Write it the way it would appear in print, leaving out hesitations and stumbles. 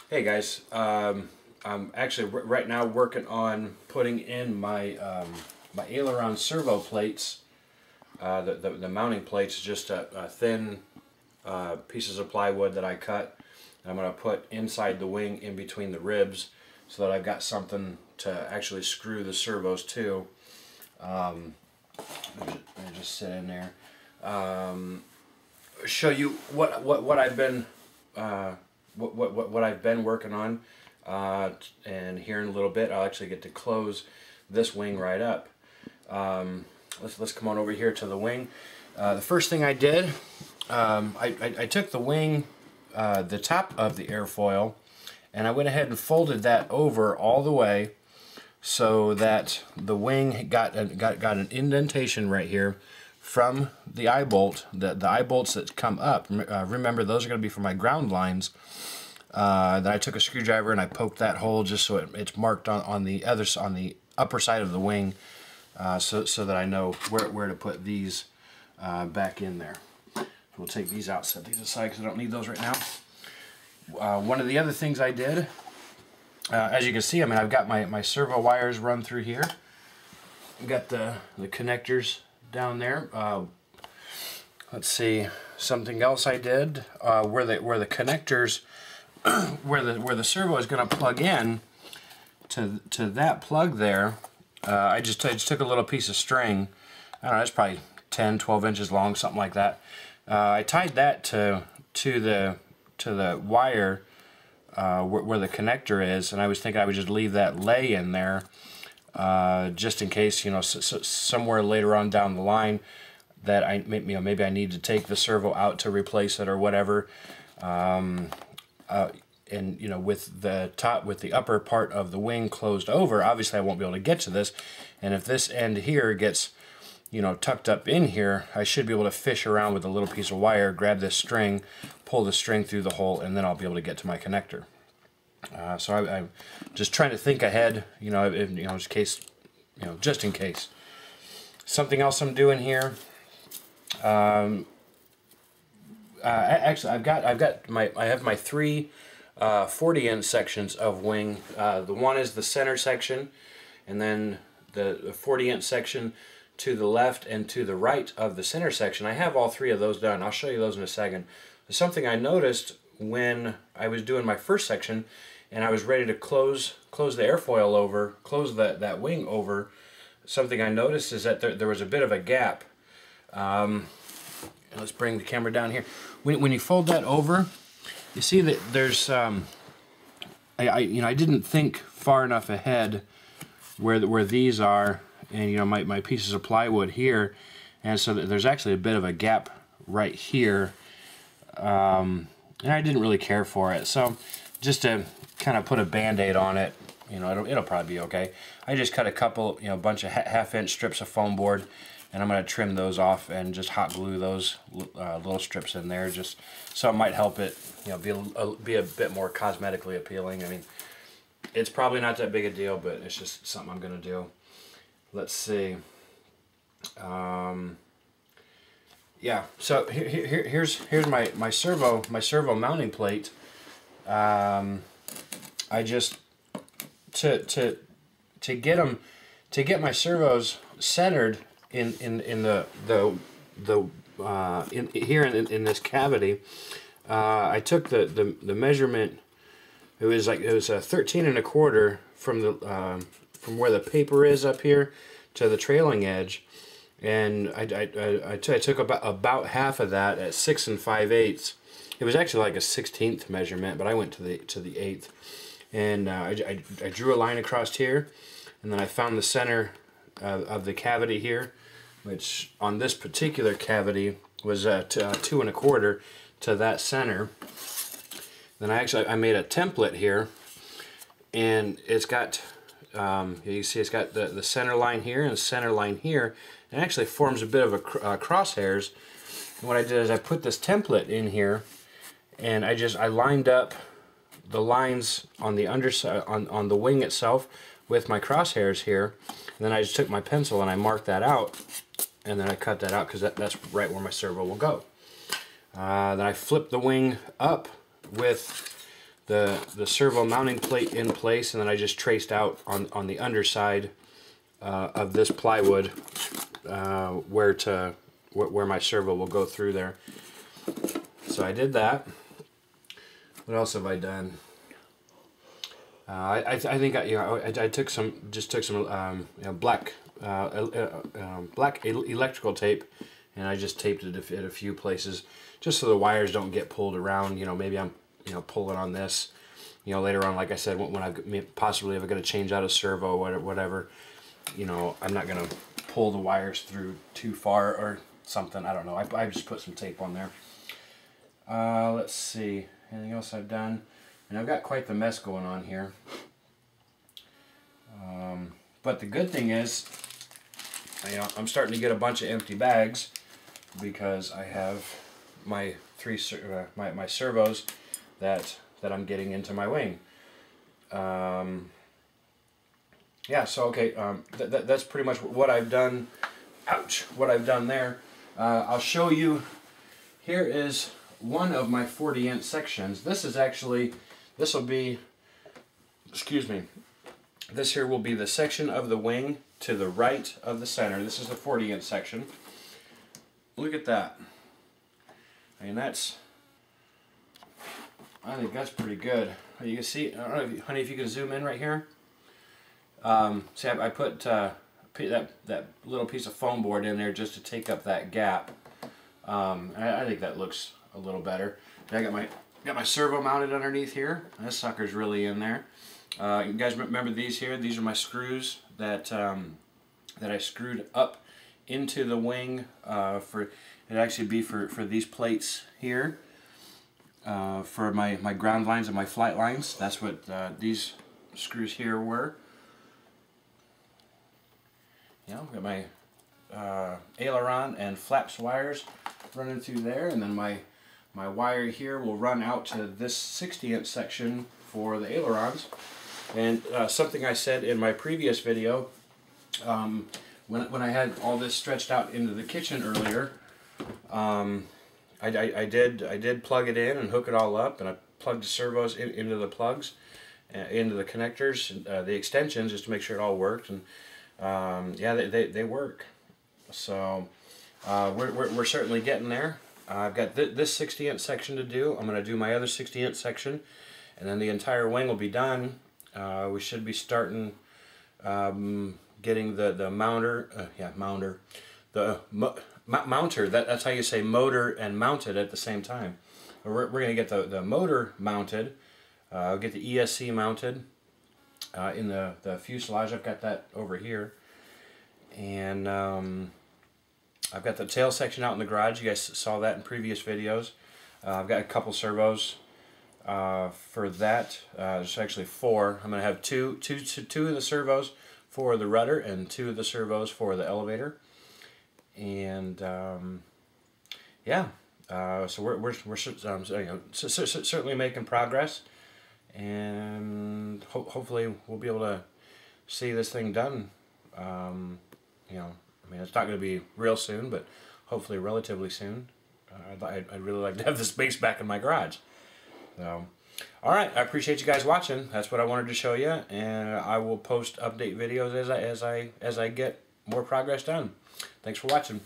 Hey guys, I'm actually right now working on putting in my my aileron servo plates. The mounting plates, just a thin pieces of plywood that I cut. And I'm going to put inside the wing in between the ribs so that I've got something to actually screw the servos to. Let me just sit in there. Show you what I've been what I've been working on, and here in a little bit I'll actually get to close this wing right up. Let's come on over here to the wing. The first thing I did, I took the wing, the top of the airfoil, and I went ahead and folded that over all the way so that the wing got an indentation right here from the eye bolt. The eye bolts that come up, remember those are going to be for my ground lines. Then I took a screwdriver and I poked that hole just so it's marked on the upper side of the wing, so that I know where to put these back in there. We'll take these out, set these aside because I don't need those right now. One of the other things I did, as you can see, I mean, I've got my servo wires run through here. I've got the connectors down there. Let's see, something else I did, where the connectors, where the servo is going to plug in to that plug there. I just took a little piece of string. I don't know, it's probably 10-12 inches long, something like that. I tied that to the wire where the connector is, and I was thinking I would just leave that lay in there, just in case, you know, somewhere later on down the line that maybe I need to take the servo out to replace it or whatever. And you know, with the upper part of the wing closed over, obviously I won't be able to get to this, and if this end here gets, you know, tucked up in here, I should be able to fish around with a little piece of wire, grab this string, pull the string through the hole, and then I'll be able to get to my connector. So I'm just trying to think ahead, you know, just in case. Something else I'm doing here. Actually, I have my three 40-inch sections of wing. The one is the center section, and then the 40-inch section to the left and to the right of the center section. I have all three of those done. I'll show you those in a second. Something I noticed when I was doing my first section and I was ready to close the airfoil over, close that wing over, something I noticed is that there was a bit of a gap. Let's bring the camera down here. When you fold that over, you see that there's I didn't think far enough ahead where these are, and you know, my pieces of plywood here, and so there's actually a bit of a gap right here, and I didn't really care for it. So just to kind of put a band-aid on it, you know, it'll probably be okay. I just cut a couple, you know, bunch of half-inch strips of foam board, and I'm going to trim those off and just hot glue those little strips in there, just so it might help it, you know, be a bit more cosmetically appealing. I mean, it's probably not that big a deal, but it's just something I'm going to do. Let's see. Yeah. So here's my servo mounting plate. I just to get my servos centered in here in this cavity, I took the measurement. It was 13 1/4 from where the paper is up here to the trailing edge, and I took about half of that at 6 5/8. It was actually like a 1/16 measurement, but I went to the 1/8, and I drew a line across here, and then I found the center of the cavity here, which on this particular cavity was 2 1/4 to that center. Then I made a template here, and it's got you see it's got the center line here and the center line here, and it actually forms a bit of a crosshairs. And what I did is I put this template in here, and I lined up the lines on the underside on the wing itself with my crosshairs here, and then I just took my pencil and I marked that out, and then I cut that out because that's right where my servo will go. Then I flipped the wing up with the servo mounting plate in place, and then I just traced out on the underside of this plywood where my servo will go through there. So I did that. What else have I done? I think I took some black black electrical tape, and I just taped it at a few places just so the wires don't get pulled around. Maybe I'm pulling on this. Later on, like I said, when I possibly if I'm going to change out a servo or whatever, I'm not going to pull the wires through too far or something. I don't know. I just put some tape on there. Let's see. Anything else I've done? And I've got quite the mess going on here. But the good thing is, I'm starting to get a bunch of empty bags because I have my my servos that I'm getting into my wing. Yeah, so okay, that's pretty much what I've done. Ouch! What I've done there. I'll show you. Here is one of my 40-inch sections. This will be, excuse me, this here will be the section of the wing to the right of the center. This is the 40-inch section. Look at that. I mean, I think that's pretty good. You can see, I don't know, honey, if you can zoom in right here. See, I put that little piece of foam board in there just to take up that gap. I think that looks a little better. I got my servo mounted underneath here. This sucker's really in there. You guys remember these here? These are my screws that I screwed up into the wing for it'd actually be for these plates here for my ground lines and my flight lines. That's what these screws here were. Got my aileron and flaps wires running through there, and then my wire here will run out to this 60-inch section for the ailerons. And something I said in my previous video, when I had all this stretched out into the kitchen earlier, I did plug it in and hook it all up, and I plugged the servos into the plugs, into the connectors, the extensions, just to make sure it all worked. And yeah, they work. So we're certainly getting there. I've got this 60-inch section to do. I'm going to do my other 60-inch section, and then the entire wing will be done. We should be starting getting the mounter, mounter. That's how you say motor and mounted at the same time. We're going to get the motor mounted. Get the ESC mounted in the fuselage. I've got that over here, and I've got the tail section out in the garage. You guys saw that in previous videos. I've got a couple servos for that. There's actually 4. I'm going to have two of the servos for the rudder and 2 of the servos for the elevator. And yeah, so we're certainly making progress, and hopefully we'll be able to see this thing done. I mean, it's not going to be real soon, but hopefully relatively soon. I'd really like to have the space back in my garage. So, all right, I appreciate you guys watching. That's what I wanted to show you, and I will post update videos as I get more progress done. Thanks for watching.